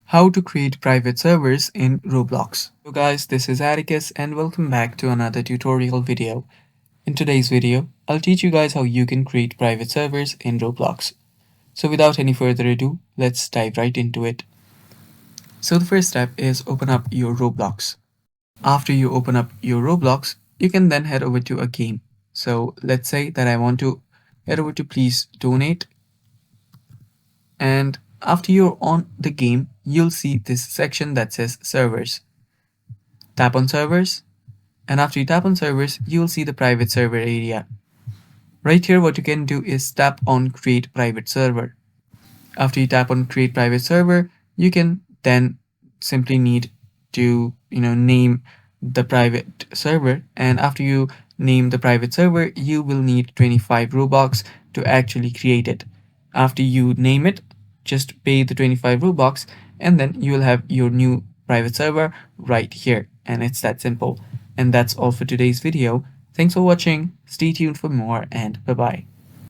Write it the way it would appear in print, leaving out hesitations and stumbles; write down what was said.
How to create private servers in Roblox. So guys, this is Atticus and welcome back to another tutorial video. In today's video, I'll teach you guys how you can create private servers in Roblox. So without any further ado, let's dive right into it. So the first step is open up your Roblox. After you open up your Roblox, you can then head over to a game. So let's say that I want to head over to Please Donate, and after you're on the game, you'll see this section that says Servers. Tap on Servers, and after you tap on Servers, you'll see the private server area. Right here, what you can do is tap on Create Private Server. After you tap on Create Private Server, you can then simply need to name the private server, and after you name the private server, you will need 25 Robux to actually create it. After you name it, just pay the 25 Robux, and then you will have your new private server right here, and it's that simple. And that's all for today's video. Thanks for watching, stay tuned for more, and bye bye.